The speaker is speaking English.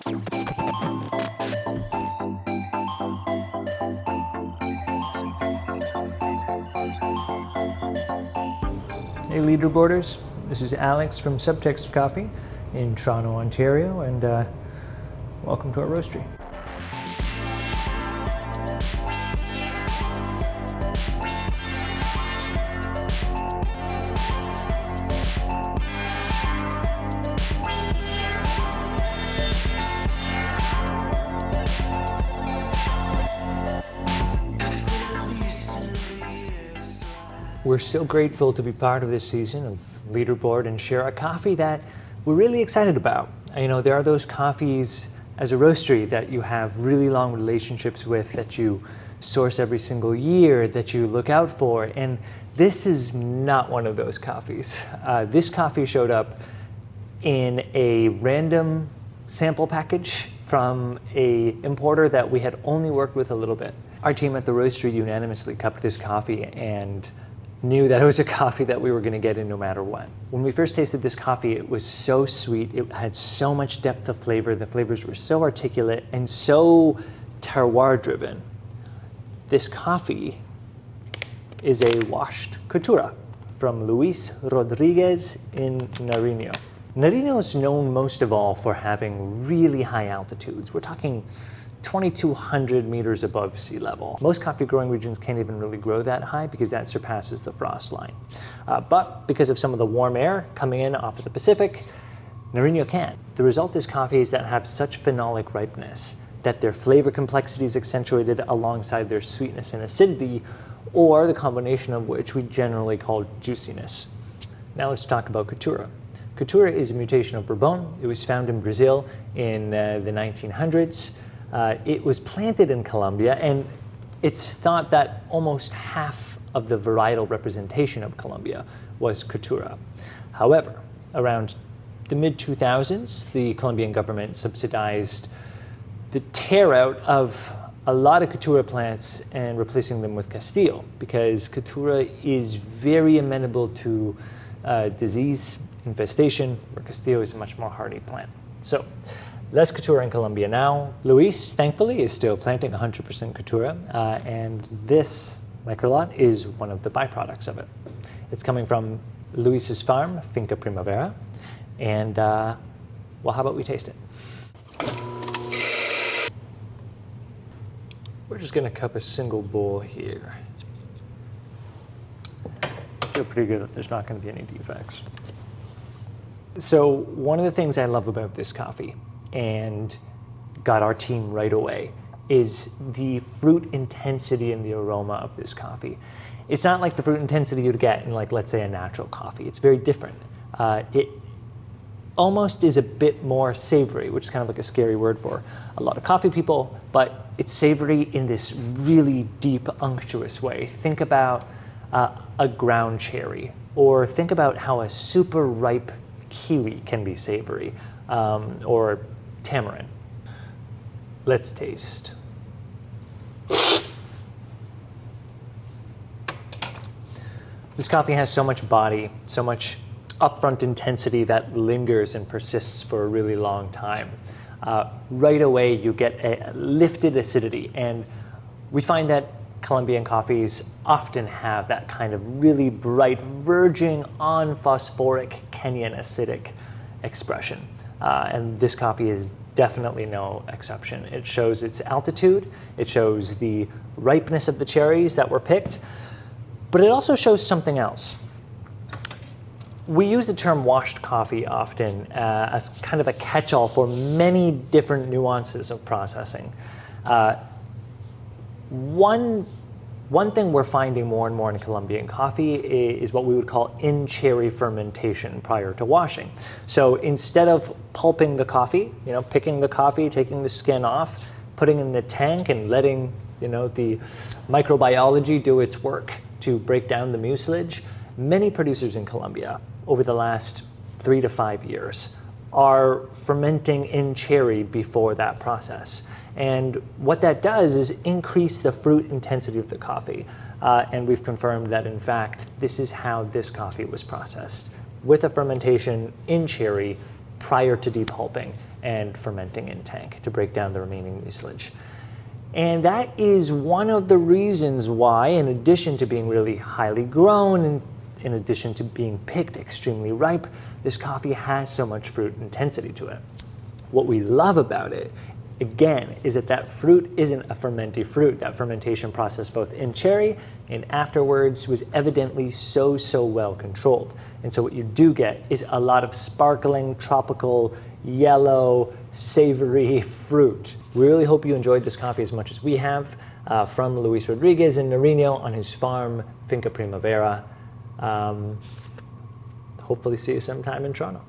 Hey Leaderboarders, this is Alex from Subtext Coffee in Toronto, Ontario, and welcome to our roastery. We're so grateful to be part of this season of Leaderboard and share a coffee that we're really excited about. You know, there are those coffees as a roastery that you have really long relationships with, that you source every single year, that you look out for, and this is not one of those coffees. This coffee showed up in a random sample package from an importer that we had only worked with a little bit. Our team at the roastery unanimously cupped this coffee and knew that it was a coffee that we were going to get in no matter what. When we first tasted this coffee, it was so sweet, it had so much depth of flavor, the flavors were so articulate and so terroir driven. This coffee is a washed Caturra from Luis Rodriguez in Nariño. Nariño is known most of all for having really high altitudes. We're talking 2,200 meters above sea level. Most coffee growing regions can't even really grow that high because that surpasses the frost line. But because of some of the warm air coming in off of the Pacific, Nariño can. The result is coffees that have such phenolic ripeness that their flavor complexity is accentuated alongside their sweetness and acidity, or the combination of which we generally call juiciness. Now let's talk about Caturra. Caturra is a mutation of Bourbon. It was found in Brazil in the 1900s. It was planted in Colombia, and it's thought that almost half of the varietal representation of Colombia was Caturra. However, around the mid-2000s, the Colombian government subsidized the tear out of a lot of Caturra plants and replacing them with Castillo, because Caturra is very amenable to disease infestation, where Castillo is a much more hardy plant. So, less Caturra in Colombia now. Luis, thankfully, is still planting 100% Caturra, and this microlot is one of the byproducts of it. It's coming from Luis's farm, Finca Primavera, and well, how about we taste it? We're just gonna cup a single bowl here. I feel pretty good that there's not gonna be any defects. So one of the things I love about this coffee, and got our team right away, is the fruit intensity and the aroma of this coffee. It's not like the fruit intensity you'd get in, like, let's say, a natural coffee. It's very different. It almost is a bit more savory, which is kind of like a scary word for a lot of coffee people, but it's savory in this really deep, unctuous way. Think about a ground cherry, or think about how a super ripe kiwi can be savory, or tamarind. Let's taste. This coffee has so much body, so much upfront intensity that lingers and persists for a really long time. Right away you get a lifted acidity, and we find that Colombian coffees often have that kind of really bright, verging on phosphoric Kenyan acidic expression. And this coffee is definitely no exception. It shows its altitude, it shows the ripeness of the cherries that were picked, but it also shows something else. We use the term washed coffee often as kind of a catch-all for many different nuances of processing. One thing we're finding more and more in Colombian coffee is what we would call in-cherry fermentation prior to washing. So instead of pulping the coffee, picking the coffee, taking the skin off, putting it in a tank and letting the microbiology do its work to break down the mucilage, many producers in Colombia over the last 3 to 5 years are fermenting in cherry before that process. And what that does is increase the fruit intensity of the coffee. And we've confirmed that, in fact, this is how this coffee was processed, with a fermentation in cherry prior to depulping. and fermenting in tank to break down the remaining mucilage. And that is one of the reasons why, in addition to being really highly grown and in addition to being picked extremely ripe, this coffee has so much fruit intensity to it. What we love about it, again, is that fruit isn't a fermenty fruit. That fermentation process, both in cherry and afterwards, was evidently so well controlled. And so what you do get is a lot of sparkling, tropical, yellow, savory fruit. We really hope you enjoyed this coffee as much as we have from Luis Rodriguez in Nariño on his farm, Finca Primavera. Hopefully see you sometime in Toronto.